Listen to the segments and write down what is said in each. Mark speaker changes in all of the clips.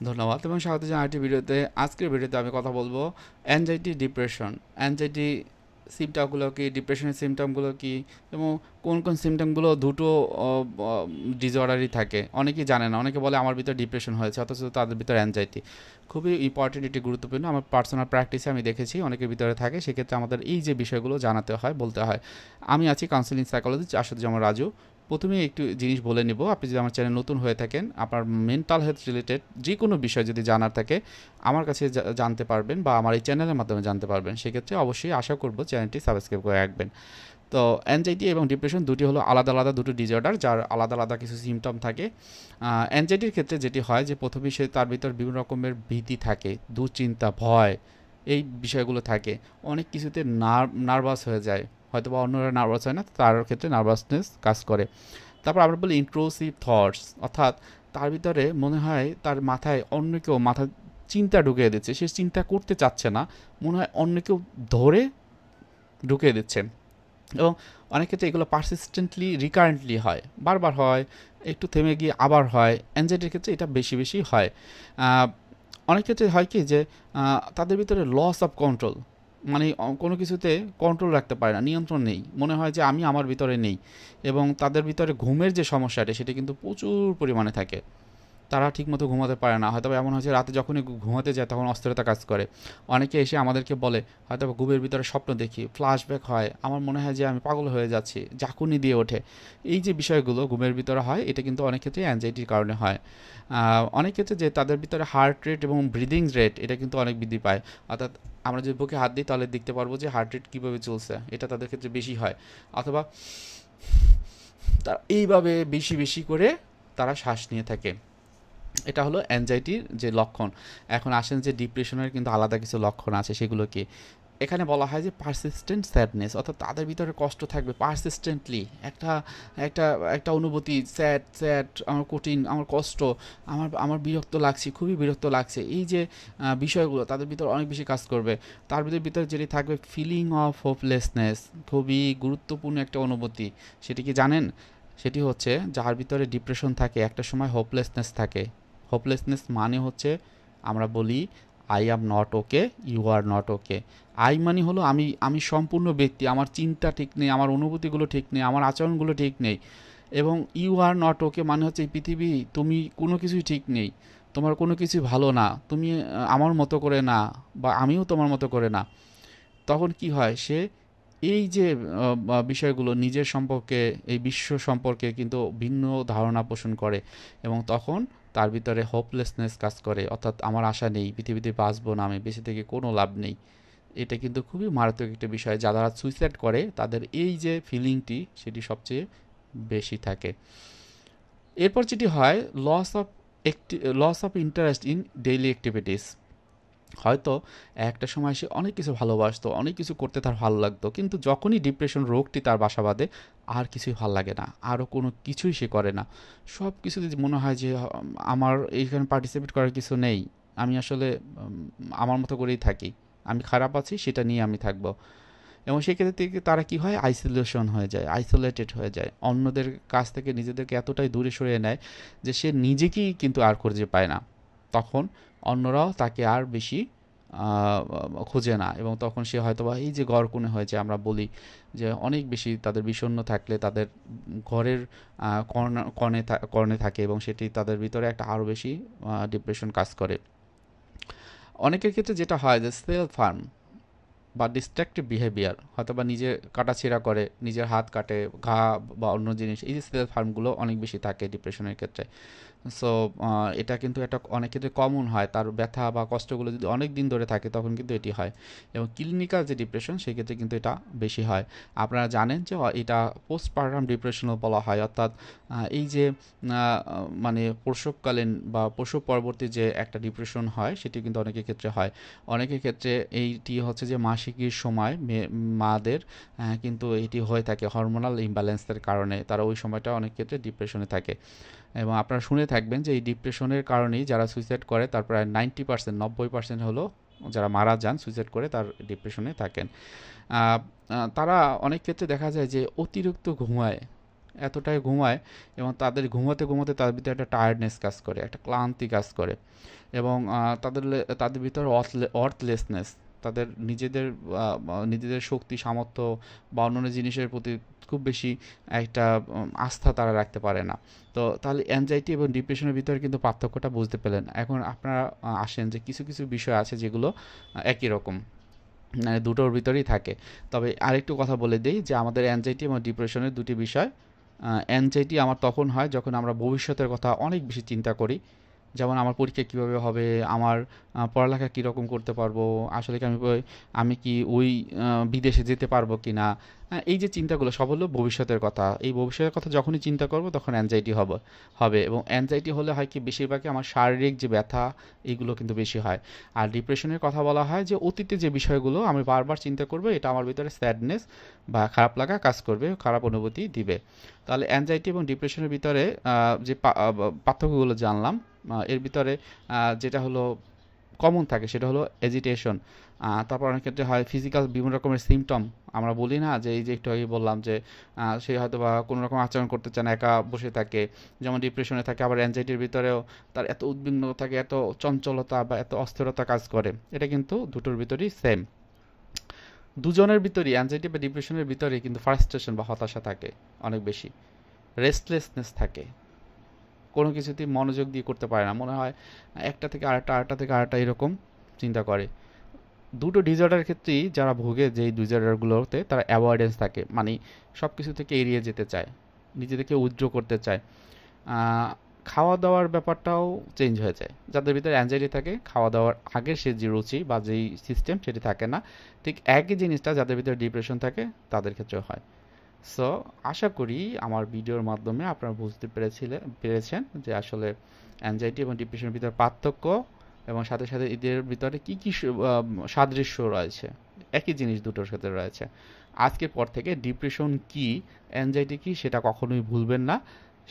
Speaker 1: ধন্যবাদ এবং স্বাগত জানাই আরেকটি ভিডিওতে। আজকের ভিডিওতে আমি কথা বলবো অ্যাংজাইটি, ডিপ্রেশন। অ্যাংজাইটি সিমটমগুলো কি, ডিপ্রেশনের সিমটমগুলো কি, এবং কোন কোন সিমটমগুলো দুটো ডিসঅর্ডারই থাকে। অনেকেই জানে না, অনেকে বলে আমার ভিতরে ডিপ্রেশন হয়েছে অথচ তাদের ভিতরে অ্যাংজাইটি। খুবই ইম্পর্টেন্ট, এটি গুরুত্বপূর্ণ। আমার পার্সোনাল প্র্যাকটিসে আমি দেখেছি অনেকের ভিতরে থাকে, সেক্ষেত্রে আমাদের এই যে বিষয়গুলো জানাতে হয়, বলতে হয়। আমি আছি কাউন্সিলিং সাইকোলজিস্ট আসাদুজ্জামান রাজু। প্রথমে একটু জিনিস বলে নিব, আপনি যদি আমার চ্যানেল নতুন হয়ে থাকেন, আপনার মেন্টাল হেলথ রিলেটেড যে কোনো বিষয় যদি জানার থাকে আমার কাছে জানতে পারবেন বা আমার এই চ্যানেলের মাধ্যমে জানতে পারবেন। সেক্ষেত্রে অবশ্যই আশা করব চ্যানেলটি সাবস্ক্রাইব করে রাখবেন। তো অ্যাংজাইটি এবং ডিপ্রেশন দুটি হলো আলাদা আলাদা দুটো ডিসঅর্ডার, যার আলাদা আলাদা কিছু সিমটম থাকে। অ্যাংজাইটির ক্ষেত্রে যেটি হয় যে প্রথমেই সে তার ভিতর বিভিন্ন রকমের ভীতি থাকে, দুশ্চিন্তা, ভয়, এই বিষয়গুলো থাকে। অনেক কিছুতে নার্ভাস হয়ে যায়, হয়তো বা অন্যরা নার্ভাস হয় না, তার ক্ষেত্রে নার্ভাসনেস কাজ করে। তারপর আমরা বলি ইন্ট্রুসিভ থটস, অর্থাৎ তার ভিতরে মনে হয় তার মাথায় অন্য কেউ চিন্তা ঢুকিয়ে দিচ্ছে, সে চিন্তা করতে চাচ্ছে না, মনে হয় অন্য কেউ ধরে ঢুকিয়ে দিচ্ছে। এবং অনেক ক্ষেত্রে এগুলো পারসিস্টেন্টলি রিকারেন্টলি হয়, বারবার হয়, একটু থেমে গিয়ে আবার হয়। অ্যাংজাইটির ক্ষেত্রে এটা বেশি বেশি হয়। আহ, অনেক ক্ষেত্রে হয় কি যে তাদের ভিতরে লস অফ কন্ট্রোল, মানে কোনো কিছুতে কন্ট্রোল রাখতে পারে না, নিয়ন্ত্রণ নেই, মনে হয় যে আমি আমার ভিতরে নেই। এবং তাদের ভিতরে ঘুমের যে সমস্যাটা সেটা কিন্তু প্রচুর পরিমাণে থাকে, তারা ঠিকমতো ঘুমাতে পারে না। হয়তো এমন হয়েছে রাতে যখনই ঘুমাতে যায় তখন অস্থিরতা কাজ করে। অনেকে এসে আমাদেরকে বলে হয়তো ঘুমের ভিতরে স্বপ্ন দেখি, ফ্ল্যাশব্যাক হয়, আমার মনে হয় যে আমি পাগল হয়ে যাচ্ছি, ঝাঁকুনি দিয়ে ওঠে। এই যে বিষয়গুলো ঘুমের ভিতরে হয়, এটা কিন্তু অনেক ক্ষেত্রে অ্যাংজাইটির কারণে হয়। অনেক ক্ষেত্রে যে তাদের ভিতরে হার্ট রেট এবং ব্রিদিং রেট এটা কিন্তু অনেক বৃদ্ধি পায়। অর্থাৎ আমরা যদি বুকে হাত দিই তাহলে দেখতে পারবো যে হার্ট রেট কীভাবে চলছে, এটা তাদের ক্ষেত্রে বেশি হয়। অথবা তারা এইভাবে বেশি বেশি করে তারা শ্বাস নিয়ে থাকে। এটা হলো অ্যাংজাইটির যে লক্ষণ। এখন আসেন যে ডিপ্রেশনের কিন্তু আলাদা কিছু লক্ষণ আছে, সেগুলো কি? এখানে বলা হয় যে পারসিস্টেন্ট স্যাডনেস, অর্থাৎ তাদের ভিতরে কষ্ট থাকবে পারসিস্টেন্টলি, একটা একটা একটা অনুভূতি, স্যাড স্যাড, আমার কঠিন, আমার কষ্ট, আমার আমার বিরক্ত লাগছে, খুবই বিরক্ত লাগছে, এই যে বিষয়গুলো তাদের ভিতরে অনেক বেশি কাজ করবে। তার ভিতরে যেটি থাকবে ফিলিং অফ হোপলেসনেস, খুবই গুরুত্বপূর্ণ একটা অনুভূতি। সেটি কি জানেন? সেটি হচ্ছে যার ভিতরে ডিপ্রেশন থাকে একটা সময় হোপলেসনেস থাকে। হোপলেসনেস মানে হচ্ছে আমরা বলি I am not okay, you are not okay. I মানে হলো আমি, আমি সম্পূর্ণ ব্যক্তি, আমার চিন্তা ঠিক নেই, আমার অনুভূতিগুলো ঠিক নেই, আমার আচরণগুলো ঠিক নেই। এবং ইউ আর নট ওকে মানে হচ্ছে এই পৃথিবী, তুমি কোনো কিছুই ঠিক নেই, তোমার কোনো কিছুই ভালো না, তুমি আমার মতো করে না, বা আমিও তোমার মতো করে না। তখন কি হয়, সে এই যে বিষয়গুলো নিজের সম্পর্কে, এই বিশ্ব সম্পর্কে কিন্তু ভিন্ন ধারণা পোষণ করে। এবং তখন তার ভিতরে হোপলেসনেস কাজ করে, অর্থাৎ আমার আশা নেই, পৃথিবীতে বাঁচবো না, আমি বেঁচে থেকে কোনো লাভ নেই। এটা কিন্তু খুবই মারাত্মক একটা বিষয়। যারা সুইসাইড করে তাদের এই যে ফিলিংটি সেটি সবচেয়ে বেশি থাকে। এরপর যেটি হয় loss of loss of interest in daily activities. হয়তো একটা সময় সে অনেক কিছু ভালোবাসতো, অনেক কিছু করতে তার ভালো লাগতো, কিন্তু যখনই ডিপ্রেশন রোগটি তার বাসা বাঁধে আর কিছুই ভাল লাগে না, আরও কোনো কিছুই সে করে না। সব কিছুতে মনে হয় যে আমার এইখানে পার্টিসিপেট করার কিছু নেই, আমি আসলে আমার মতো করেই থাকি, আমি খারাপ আছি সেটা নিয়ে আমি থাকবো। এবং সেক্ষেত্রে থেকে তারা কি হয়, আইসোলেশন হয়ে যায়, আইসোলেটেড হয়ে যায়, অন্যদের কাছ থেকে নিজেদেরকে এতটাই দূরে সরিয়ে নেয় যে সে নিজেকেই কিন্তু আর খুঁজে পায় না। তখন অন্যরাও তাকে আর বেশি আহ, খুঁজে না, এবং তখন সে হয়তোবা এই যে ঘরকুনে হয়েছে, আমরা বলি যে অনেক বেশি তাদের বিষণ্ণ থাকলে তাদের ঘরের কর্ণে থাকে, এবং সেটি তাদের ভিতরে একটা আরও বেশি ডিপ্রেশন কাজ করে। অনেকের ক্ষেত্রে যেটা হয় যে সেলফ হার্ম বা ডিস্ট্রাকটিভ বিহেভিয়ার, হয়তো বা নিজে কাটাছেঁড়া করে, নিজের হাত কাটে, ঘা বা অন্য জিনিস, এই যে সেলফ হার্মগুলো অনেক বেশি থাকে ডিপ্রেশনের ক্ষেত্রে। সো এটা কিন্তু এটা অনেক ক্ষেত্রে কমন হয়, তার ব্যথা বা কষ্টগুলো যদি অনেক দিন ধরে থাকে তখন কিন্তু এটি হয়। এবং ক্লিনিক্যাল যে ডিপ্রেশন সেক্ষেত্রে কিন্তু এটা বেশি হয়। আপনারা জানেন যে এটা পোস্টপার্টাম ডিপ্রেশনও বলা হয়, অর্থাৎ এই যে মানে প্রসবকালীন বা প্রসব পরবর্তী যে একটা ডিপ্রেশন হয় সেটি কিন্তু অনেকের ক্ষেত্রে হয়। অনেকের ক্ষেত্রে এইটি হচ্ছে যে মাসিকের সময় মাদের কিন্তু এটি হয়ে থাকে হরমোনাল ইমব্যালেন্সের কারণে, তারা ওই সময়টা অনেক ক্ষেত্রে ডিপ্রেশনে থাকে। এবং আপনারা শুনে থাকবেন যে এই ডিপ্রেশনের কারণেই যারা সুইসাইড করে তার প্রায় 90%, 90% হলো যারা মারা যান সুইসাইড করে তার ডিপ্রেশনে থাকেন। তারা অনেক ক্ষেত্রে দেখা যায় যে অতিরিক্ত ঘুমায়, এতটাই ঘুমায় এবং তাদের ঘুমাতে ঘুমাতে তাদের ভিতরে একটা টায়ার্ডনেস কাজ করে, একটা ক্লান্তি কাজ করে এবং তাদের ভিতরে অর্থলেসনেস, তাদের নিজেদের শক্তি সামর্থ্য বা অন্যান্য জিনিসের প্রতি খুব বেশি একটা আস্থা তারা রাখতে পারে না। তো তাহলে অ্যাংজাইটি এবং ডিপ্রেশনের ভিতরে কিন্তু পার্থক্যটা বুঝতে পেলেন। এখন আপনারা আসেন যে কিছু কিছু বিষয় আছে যেগুলো একই রকম, মানে দুটোর ভিতরেই থাকে। তবে আরেকটু কথা বলে দিই যে আমাদের অ্যাংজাইটি এবং ডিপ্রেশনের দুটি বিষয়। অ্যাংজাইটি আমার তখন হয় যখন আমরা ভবিষ্যতের কথা অনেক বেশি চিন্তা করি, যেমন আমার পরীক্ষা কীভাবে হবে, আমার পড়ালেখা কীরকম করতে পারবো, আসলে কি আমি কি ওই বিদেশে যেতে পারবো কি না। এই যে চিন্তাগুলো সব হলো ভবিষ্যতের কথা। এই ভবিষ্যতের কথা যখনই চিন্তা করব তখন অ্যাংজাইটি হবে এবং অ্যাংজাইটি হলে হয় কি বেশিরভাগই আমার শারীরিক যে ব্যথা এগুলো কিন্তু বেশি হয়। আর ডিপ্রেশনের কথা বলা হয় যে অতীতে যে বিষয়গুলো আমি বারবার চিন্তা করবো, এটা আমার ভিতরে স্যাডনেস বা খারাপ লাগা কাজ করবে, খারাপ অনুভূতি দিবে। তাহলে অ্যাংজাইটি এবং ডিপ্রেশনের ভিতরে যে পার্থক্যগুলো জানলাম, এর ভিতরে যেটা হলো কমন থাকে সেটা হলো এজিটেশন। তারপর অনেক ক্ষেত্রে হয় ফিজিক্যাল বিভিন্ন রকমের সিমটম। আমরা বলি না যে এই যে একটু আগে বললাম যে সে হয়তো বা কোনো রকম আচরণ করতে চায় না, একা বসে থাকে, যেমন ডিপ্রেশনে থাকে। আবার অ্যাংজাইটির ভিতরেও তার এত উদ্বিগ্ন থাকে, এত চঞ্চলতা বা এত অস্থিরতা কাজ করে। এটা কিন্তু দুটোর ভিতরেই সেম। দুজনের ভিতরেই অ্যাংজাইটি বা ডিপ্রেশনের ভিতরে কিন্তু ফ্রাস্ট্রেশন বা হতাশা থাকে অনেক বেশি, রেস্টলেসনেস থাকে, কোনো কিছুতেই মনোযোগ দিয়ে করতে পারে না, মনে হয় একটা থেকে আরেকটা, আরেকটা থেকে আরেকটা এরকম চিন্তা করে। দুটো ডিসঅর্ডার ক্ষেত্রেই যারা ভোগে যেই ডিসঅর্ডারগুলোতে তারা অ্যাভয়েডেন্স থাকে, মানে সব কিছু থেকে এড়িয়ে যেতে চায়, নিজেদেরকে উইথড্র করতে চায়। খাওয়া দাওয়ার ব্যাপারটাও চেঞ্জ হয়ে যায়। যাদের ভিতরে অ্যাংজাইটি থাকে, খাওয়া দাওয়ার আগের সে যে রুচি বা যেই সিস্টেম সেটি থাকে না। ঠিক একই জিনিসটা যাদের ভিতরে ডিপ্রেশন থাকে তাদের ক্ষেত্রেও হয়। সো আশা করি আমার ভিডিওর মাধ্যমে আপনারা বুঝতে পেরেছেন যে আসলে অ্যাংজাইটি এবং ডিপ্রেশনের ভিতরে পার্থক্য এবং সাথে সাথে এদের ভিতরে কী কী সাদৃশ্য রয়েছে। একই জিনিস দুটোর ক্ষেত্রে রয়েছে। আজকের পর থেকে ডিপ্রেশন কি, অ্যাংজাইটি কি সেটা কখনোই ভুলবেন না।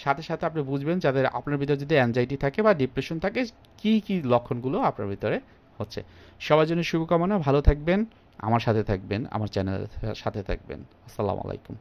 Speaker 1: সাথে সাথে আপনি বুঝবেন যাদের আপনার ভিতরে যদি অ্যাংজাইটি থাকে বা ডিপ্রেশন থাকে কি কি লক্ষণগুলো আপনার ভিতরে হচ্ছে। সবার জন্য শুভকামনা, ভালো থাকবেন, আমার সাথে থাকবেন, আমার চ্যানেলের সাথে থাকবেন। আসসালামু আলাইকুম।